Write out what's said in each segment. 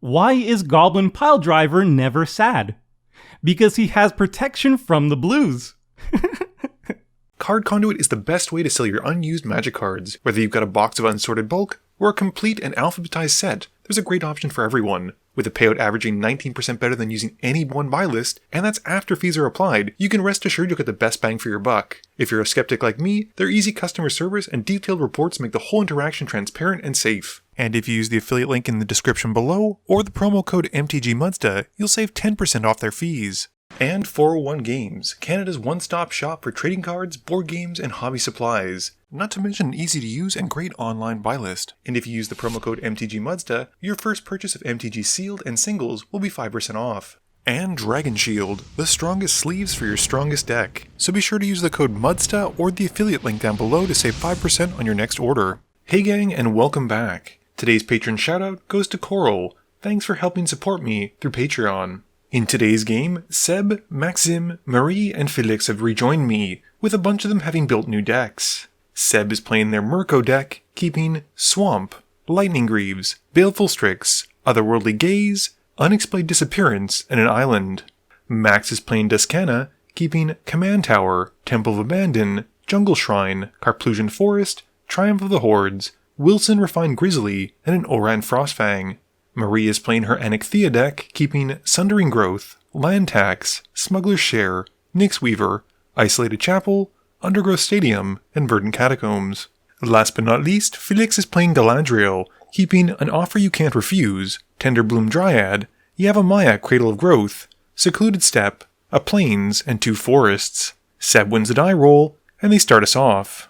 Why is Goblin Piledriver never sad? Because he has protection from the blues. Card Conduit is the best way to sell your unused Magic cards. Whether you've got a box of unsorted bulk, or a complete and alphabetized set, there's a great option for everyone. With a payout averaging 19% better than using any one buy list, and that's after fees are applied, you can rest assured you'll get the best bang for your buck. If you're a skeptic like me, their easy customer service and detailed reports make the whole interaction transparent and safe. And if you use the affiliate link in the description below, or the promo code MTGMUDSTA, you'll save 10% off their fees. And 401 Games, Canada's one-stop shop for trading cards, board games, and hobby supplies. Not to mention an easy-to-use and great online buy list. And if you use the promo code MTGMUDSTA, your first purchase of MTG Sealed and Singles will be 5% off. And Dragon Shield, the strongest sleeves for your strongest deck. So be sure to use the code MUDSTA or the affiliate link down below to save 5% on your next order. Hey gang, and welcome back. Today's patron shoutout goes to Coral. Thanks for helping support me through Patreon. In today's game, Seb, Maxim, Marie, and Felix have rejoined me, with a bunch of them having built new decks. Seb is playing their Mirko deck, keeping Swamp, Lightning Greaves, Baleful Strix, Otherworldly Gaze, Unexplained Disappearance, and an Island. Max is playing Duskana, keeping Command Tower, Temple of Abandon, Jungle Shrine, Carplusian Forest, Triumph of the Hordes, Wilson Refined Grizzly, and an Oran Frostfang. Marie is playing her Anikthea deck, keeping Sundering Growth, Land Tax, Smuggler's Share, Nyx Weaver, Isolated Chapel, Undergrowth Stadium, and Verdant Catacombs. Last but not least, Felix is playing Galadriel, keeping An Offer You Can't Refuse, Tenderbloom Dryad, Yavimaya Cradle of Growth, Secluded Steppe, a Plains, and 2 Forests. Seb wins the die roll, and they start us off.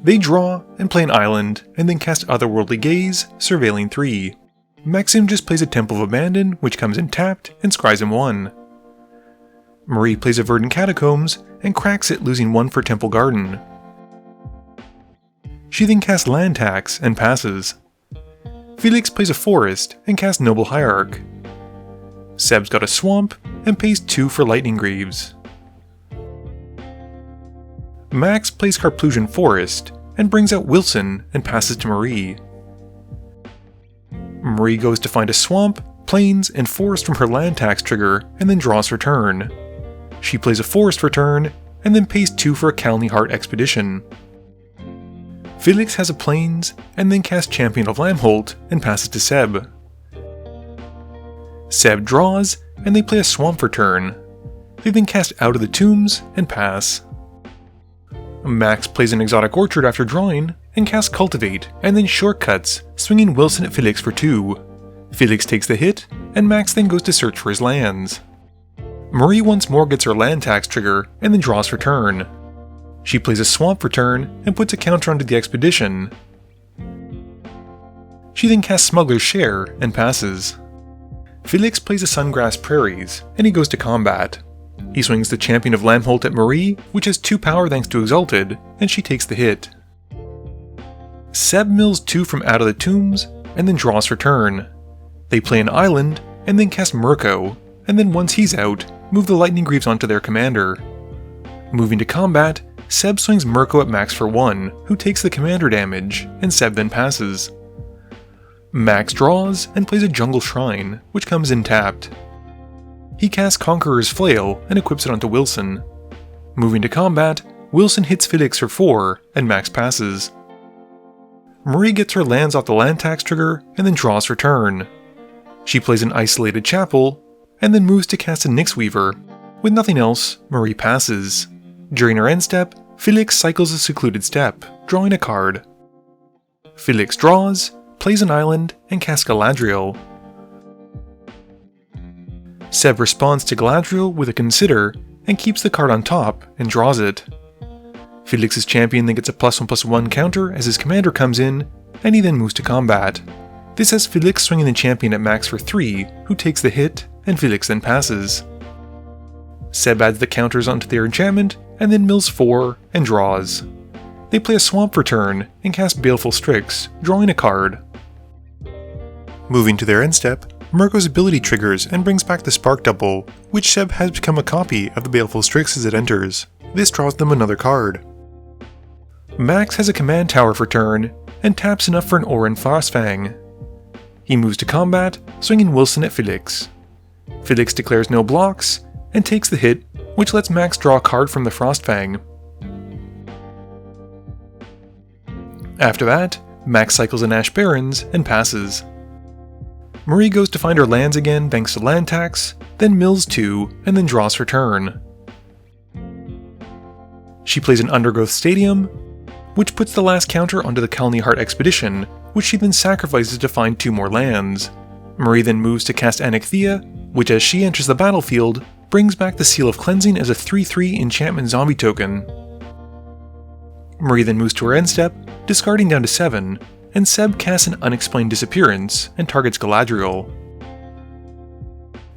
They draw and play an island, and then cast Otherworldly Gaze, Surveilling 3. Maxim just plays a Temple of Abandon, which comes in tapped, and scries him 1. Marie plays a Verdant Catacombs, and cracks it, losing 1 for Temple Garden. She then casts Land Tax, and passes. Felix plays a Forest, and casts Noble Hierarch. Seb's got a Swamp, and pays 2 for Lightning Greaves. Max plays Carplusian Forest, and brings out Wilson, and passes to Marie. Marie goes to find a Swamp, Plains, and Forest from her Land Tax trigger, and then draws her turn. She plays a Forest for turn, and then pays 2 for a Calney Heart Expedition. Felix has a Plains, and then casts Champion of Lamholt, and passes to Seb. Seb draws, and they play a Swamp for turn. They then cast Out of the Tombs, and pass. Max plays an Exotic Orchard after drawing, and casts Cultivate, and then shortcuts, swinging Wilson at Felix for 2. Felix takes the hit, and Max then goes to search for his lands. Marie once more gets her Land Tax trigger, and then draws her turn. She plays a Swamp for turn, and puts a counter onto the Expedition. She then casts Smuggler's Share, and passes. Felix plays a Sungrass Prairies, and he goes to combat. He swings the Champion of Lamholt at Marie, which has 2 power thanks to Exalted, and she takes the hit. Seb mills 2 from Out of the Tombs, and then draws her turn. They play an Island, and then cast Mirko, and then once he's out, move the Lightning Greaves onto their commander. Moving to combat, Seb swings Mirko at Max for 1, who takes the commander damage, and Seb then passes. Max draws, and plays a Jungle Shrine, which comes in tapped. He casts Conqueror's Flail, and equips it onto Wilson. Moving to combat, Wilson hits Felix for 4, and Max passes. Marie gets her lands off the Land Tax trigger, and then draws her turn. She plays an Isolated Chapel, and then moves to cast a Nyx Weaver. With nothing else, Marie passes. During her end step, Felix cycles a Secluded Steppe, drawing a card. Felix draws, plays an island, and casts Galadriel. Seb responds to Galadriel with a Consider, and keeps the card on top, and draws it. Felix's champion then gets a +1/+1 counter as his commander comes in, and he then moves to combat. This has Felix swinging the champion at Max for 3, who takes the hit, and Felix then passes. Seb adds the counters onto their enchantment, and then mills 4, and draws. They play a Swamp for turn, and cast Baleful Strix, drawing a card. Moving to their end step, Mirko's ability triggers and brings back the Spark Double, which Seb has become a copy of the Baleful Strix as it enters. This draws them another card. Max has a Command Tower for turn, and taps enough for an Oran Frostfang. He moves to combat, swinging Wilson at Felix. Felix declares no blocks, and takes the hit, which lets Max draw a card from the Frostfang. After that, Max cycles an Ash Barrens and passes. Marie goes to find her lands again thanks to land tax, then mills 2, and then draws her turn. She plays an Undergrowth Stadium, which puts the last counter onto the Colony Heart Expedition, which she then sacrifices to find 2 more lands. Marie then moves to cast Anikthea, which as she enters the battlefield, brings back the Seal of Cleansing as a 3/3 enchantment zombie token. Marie then moves to her end step, discarding down to 7, and Seb casts an Unexplained Disappearance and targets Galadriel.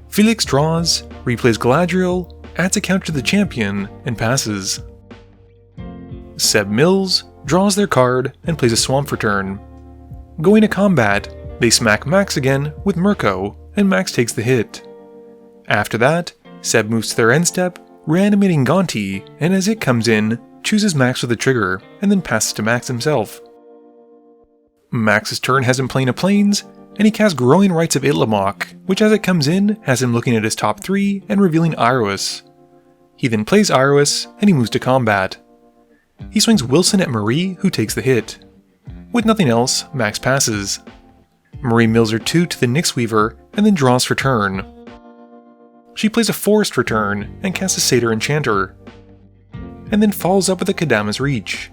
Felix draws, replays Galadriel, adds a counter to the champion, and passes. Seb mills, draws their card, and plays a swamp for turn. Going to combat, they smack Max again with Mirko, and Max takes the hit. After that, Seb moves to their end step, reanimating Gonti, and as it comes in, chooses Max with the trigger, and then passes to Max himself. Max's turn has him playing a Plains, and he casts Growing Rites of Itlamok, which as it comes in, has him looking at his top 3 and revealing Iroas. He then plays Iroas, and he moves to combat. He swings Wilson at Marie, who takes the hit. With nothing else, Max passes. Marie mills her 2 to the Nyxweaver, and then draws for turn. She plays a Forest for turn, and casts a Satyr Enchanter, and then follows up with a Kadama's Reach.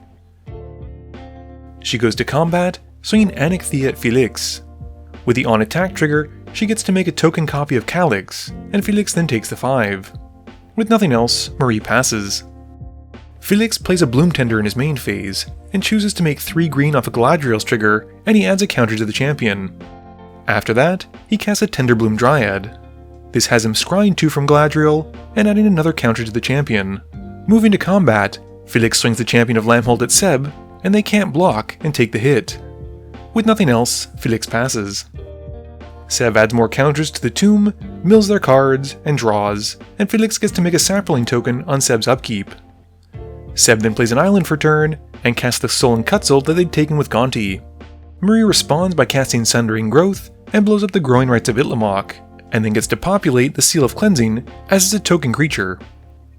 She goes to combat, swinging Anikthea at Felix. With the on attack trigger, she gets to make a token copy of Calyx, and Felix then takes the 5. With nothing else, Marie passes. Felix plays a Bloom Tender in his main phase, and chooses to make 3 green off of Galadriel's trigger, and he adds a counter to the champion. After that, he casts a Tenderbloom Dryad. This has him scrying 2 from Galadriel, and adding another counter to the champion. Moving to combat, Felix swings the Champion of Lamhold at Seb, and they can't block and take the hit. With nothing else, Felix passes. Seb adds more counters to the tomb, mills their cards, and draws, and Felix gets to make a sapling token on Seb's upkeep. Seb then plays an island for turn, and casts the Sullen Cutzel that they'd taken with Gonti. Marie responds by casting Sundering Growth, and blows up the Growing Rites of Itlamok, and then gets to populate the Seal of Cleansing as it's a token creature.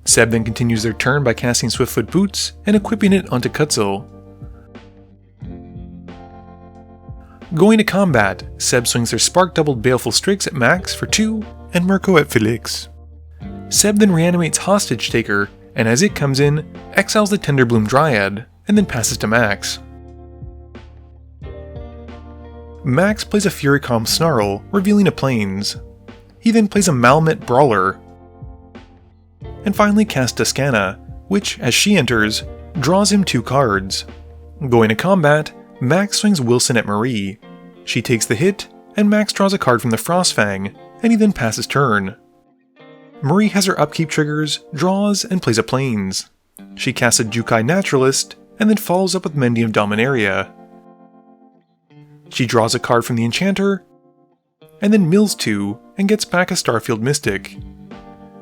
Seb then continues their turn by casting Swiftfoot Boots and equipping it onto Cutzel. Going to combat, Seb swings their Spark-doubled Baleful Strix at Max for 2, and Mirko at Felix. Seb then reanimates Hostage Taker, and as it comes in, exiles the Tenderbloom Dryad, and then passes to Max. Max plays a Furycom Snarl, revealing a Plains. He then plays a Malmet Brawler, and finally casts Duskana, which, as she enters, draws him 2 cards. Going to combat, Max swings Wilson at Marie. She takes the hit, and Max draws a card from the Frostfang, and he then passes turn. Marie has her upkeep triggers, draws, and plays a Plains. She casts a Jukai Naturalist, and then follows up with Mendium Dominaria. She draws a card from the Enchanter, and then mills 2, and gets back a Starfield Mystic.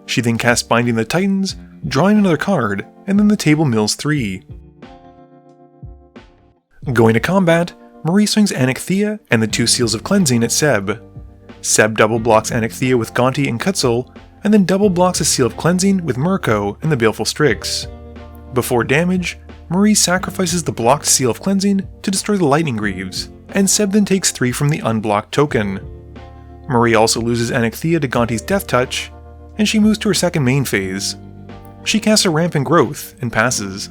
She then casts Binding the Titans, drawing another card, and then the table mills 3. Going to combat, Marie swings Anikthea and the 2 Seals of Cleansing at Seb. Seb double blocks Anikthea with Gonti and Cutzel, and then double blocks a Seal of Cleansing with Mirko and the Baleful Strix. Before damage, Marie sacrifices the blocked Seal of Cleansing to destroy the Lightning Greaves, and Seb then takes 3 from the unblocked token. Marie also loses Anikthea to Gonti's Death Touch, and she moves to her second main phase. She casts a Rampant Growth and passes.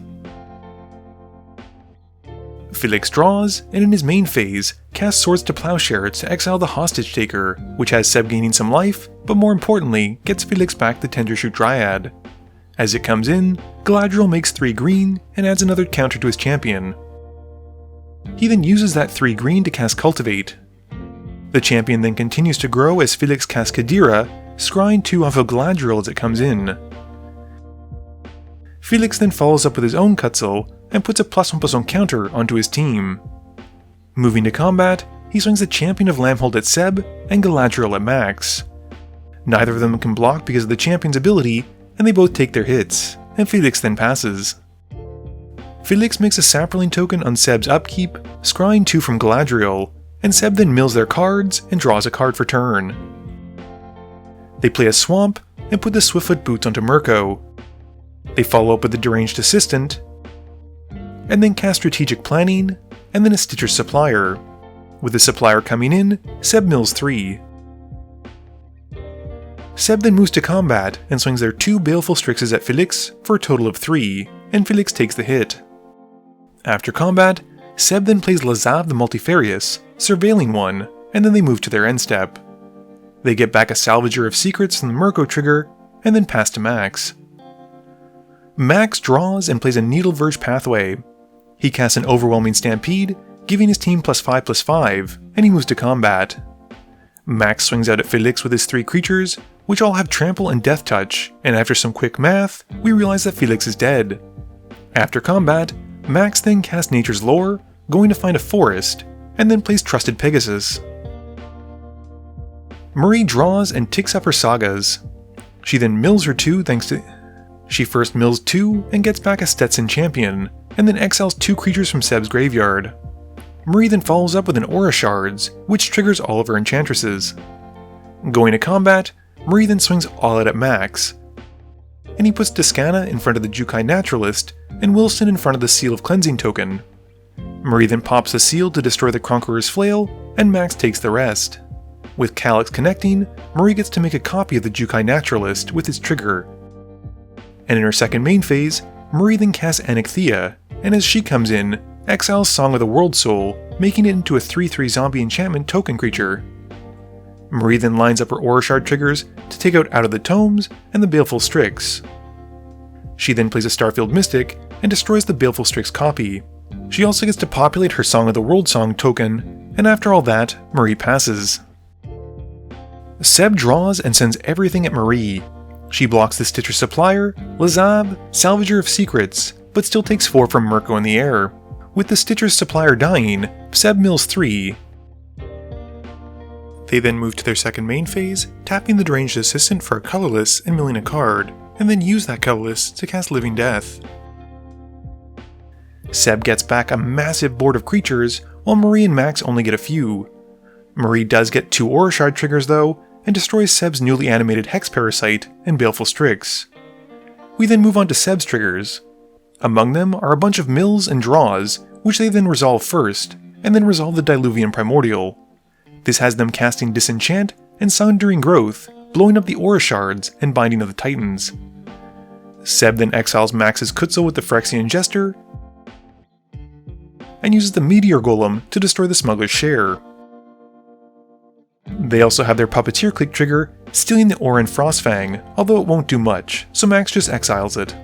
Felix draws, and in his main phase, casts Swords to Plowshare to exile the Hostage Taker, which has Seb gaining some life, but more importantly, gets Felix back the Tendershoot Dryad. As it comes in, Galadriel makes 3 green, and adds another counter to his champion. He then uses that 3 green to cast Cultivate. The champion then continues to grow as Felix casts Kadira, scrying 2 off of Galadriel as it comes in. Felix then follows up with his own Cutzel, and puts a +1/+1 counter onto his team. Moving to combat, he swings the Champion of Lamhold at Seb, and Galadriel at Max. Neither of them can block because of the champion's ability, and they both take their hits, and Felix then passes. Felix makes a Saproling token on Seb's upkeep, scrying 2 from Galadriel, and Seb then mills their cards and draws a card for turn. They play a swamp and put the Swiftfoot Boots onto Mirko. They follow up with the Deranged Assistant, and then cast Strategic Planning, and then a Stitcher's Supplier. With the Supplier coming in, Seb mills 3. Seb then moves to combat and swings their 2 Baleful Strixes at Felix for a total of 3, and Felix takes the hit. After combat, Seb then plays Lazav the Multifarious, surveilling one, and then they move to their end step. They get back a Salvager of Secrets from the Mirko trigger, and then pass to Max. Max draws and plays a Needle Verge Pathway. He casts an Overwhelming Stampede, giving his team +5/+5, and he moves to combat. Max swings out at Felix with his 3 creatures, which all have Trample and Death Touch, and after some quick math, we realize that Felix is dead. After combat, Max then casts Nature's Lore, going to find a forest, and then plays Trusted Pegasus. Marie draws and ticks up her sagas. She then mills her 2 She first mills 2 and gets back a Stetson Champion, and then exiles 2 creatures from Seb's graveyard. Marie then follows up with an Aura Shards, which triggers all of her enchantresses. Going to combat, Marie then swings all out at Max, and he puts Duskana in front of the Jukai Naturalist, and Wilson in front of the Seal of Cleansing token. Marie then pops the seal to destroy the Conqueror's Flail, and Max takes the rest. With Calyx connecting, Marie gets to make a copy of the Jukai Naturalist with its trigger. And in her second main phase, Marie then casts Anikthea, and as she comes in, exiles Song of the World Soul, making it into a 3/3 zombie enchantment token creature. Marie then lines up her Aura Shard triggers to take out of the Tomes and the Baleful Strix. She then plays a Starfield Mystic and destroys the Baleful Strix copy. She also gets to populate her Song of the World Song token, and after all that, Marie passes. Seb draws and sends everything at Marie. She blocks the Stitcher Supplier, Lazav, Salvager of Secrets, but still takes 4 from Mirko in the air. With the Stitcher's Supplier dying, Seb mills 3. They then move to their second main phase, tapping the Deranged Assistant for a colorless and milling a card, and then use that colorless to cast Living Death. Seb gets back a massive board of creatures, while Marie and Max only get a few. Marie does get 2 Aura Shard triggers though, and destroys Seb's newly animated Hex Parasite and Baleful Strix. We then move on to Seb's triggers. Among them are a bunch of mills and draws, which they then resolve first, and then resolve the Diluvian Primordial. This has them casting Disenchant and Sundering Growth, blowing up the Aura Shards and Binding of the Titans. Seb then exiles Max's Kutzel with the Phyrexian Jester, and uses the Meteor Golem to destroy the Smuggler's Share. They also have their Puppeteer click trigger, stealing the Oran Frostfang, although it won't do much, so Max just exiles it.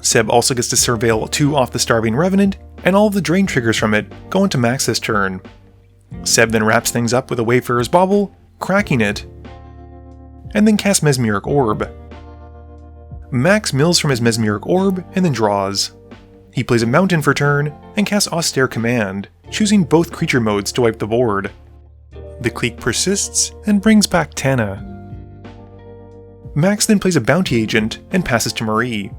Seb also gets to surveil 2 off the Starving Revenant, and all of the drain triggers from it go into Max this turn. Seb then wraps things up with a Wayfarer's Bauble, cracking it, and then casts Mesmeric Orb. Max mills from his Mesmeric Orb and then draws. He plays a Mountain for turn and casts Austere Command, choosing both creature modes to wipe the board. The clique persists and brings back Tana. Max then plays a Bounty Agent and passes to Marie.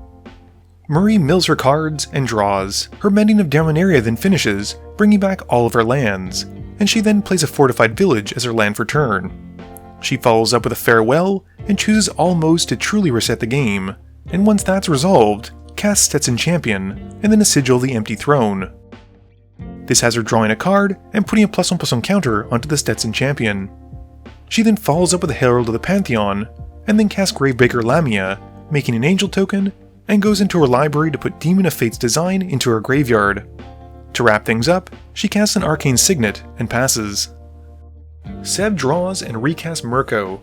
Marie mills her cards and draws. Her Mending of Dominaria then finishes, bringing back all of her lands, and she then plays a Fortified Village as her land for turn. She follows up with a Farewell and chooses all modes to truly reset the game, and once that's resolved, casts Stetson Champion, and then a Sigil of the Empty Throne. This has her drawing a card and putting a +1/+1 counter onto the Stetson Champion. She then follows up with a Herald of the Pantheon, and then casts Gravebreaker Lamia, making an Angel token, and goes into her library to put Demon of Fate's design into her graveyard. To wrap things up, she casts an Arcane Signet and passes. Seb draws and recasts Mirko,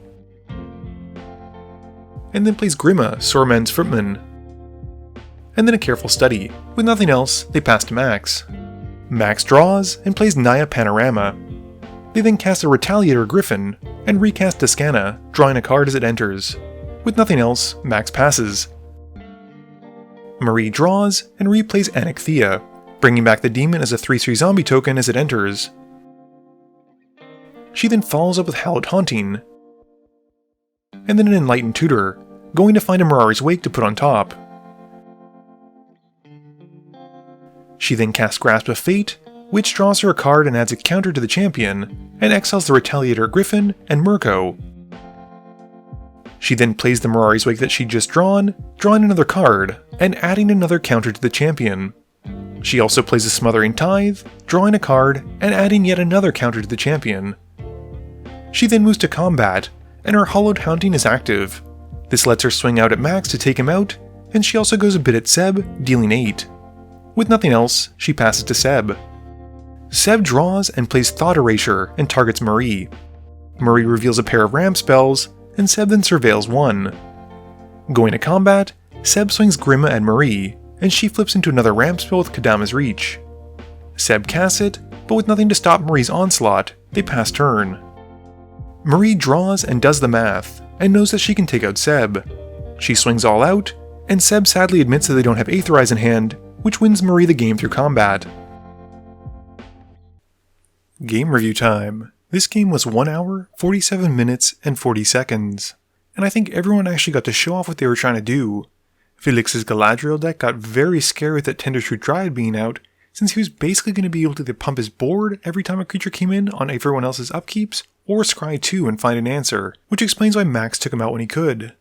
and then plays Grima, Sorman's Footman, and then a Careful Study. With nothing else, they pass to Max. Max draws and plays Naya Panorama. They then cast a Retaliator Griffin and recast Duskana, drawing a card as it enters. With nothing else, Max passes. Marie draws and replays Anikthea, bringing back the demon as a 3/3 zombie token as it enters. She then follows up with Hallowed Haunting, and then an Enlightened Tutor, going to find a Mirari's Wake to put on top. She then casts Grasp of Fate, which draws her a card and adds a counter to the champion, and exiles the Retaliator Griffin and Mirko. She then plays the Mirari's Wake that she'd just drawn, drawing another card, and adding another counter to the champion. She also plays a Smothering Tithe, drawing a card, and adding yet another counter to the champion. She then moves to combat, and her Hollowed Haunting is active. This lets her swing out at Max to take him out, and she also goes a bit at Seb, dealing 8. With nothing else, she passes to Seb. Seb draws and plays Thought Erasure and targets Marie. Marie reveals a pair of ramp spells, and Seb then surveils 1. Going to combat, Seb swings Grima at Marie, and she flips into another ramp spell with Kadama's Reach. Seb casts it, but with nothing to stop Marie's onslaught, they pass turn. Marie draws and does the math, and knows that she can take out Seb. She swings all out, and Seb sadly admits that they don't have Aetherize in hand, which wins Marie the game through combat. Game review time. This game was 1 hour, 47 minutes, and 40 seconds. And I think everyone actually got to show off what they were trying to do. Felix's Galadriel deck got very scary with that Tender True Dryad being out, since he was basically going to be able to either pump his board every time a creature came in on everyone else's upkeeps, or scry 2 and find an answer, which explains why Max took him out when he could.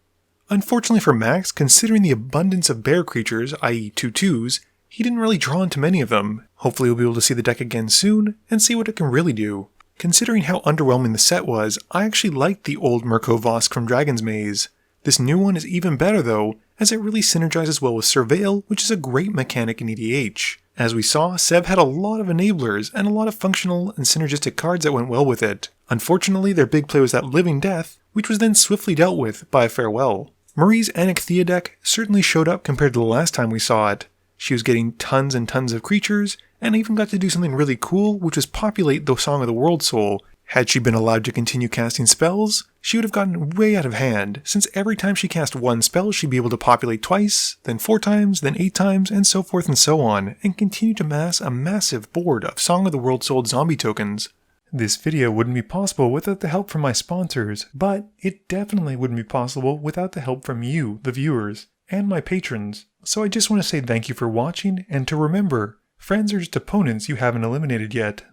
Unfortunately for Max, considering the abundance of bear creatures, i.e. 2/2s, he didn't really draw into many of them. Hopefully we'll be able to see the deck again soon, and see what it can really do. Considering how underwhelming the set was, I actually liked the old Mirko Vosk from Dragon's Maze. This new one is even better though, as it really synergizes well with Surveil, which is a great mechanic in EDH. As we saw, Seb had a lot of enablers, and a lot of functional and synergistic cards that went well with it. Unfortunately, their big play was that Living Death, which was then swiftly dealt with by Farewell. Marie's Anikthea deck certainly showed up compared to the last time we saw it. She was getting tons and tons of creatures, and even got to do something really cool, which was populate the Song of the World Soul. Had she been allowed to continue casting spells, she would have gotten way out of hand, since every time she cast one spell she'd be able to populate twice, then 4 times, then 8 times, and so forth and so on, and continue to mass a massive board of Song of the World Soul zombie tokens. This video wouldn't be possible without the help from my sponsors, but it definitely wouldn't be possible without the help from you, the viewers, and my patrons. So I just want to say thank you for watching, and to remember, friends are just opponents you haven't eliminated yet.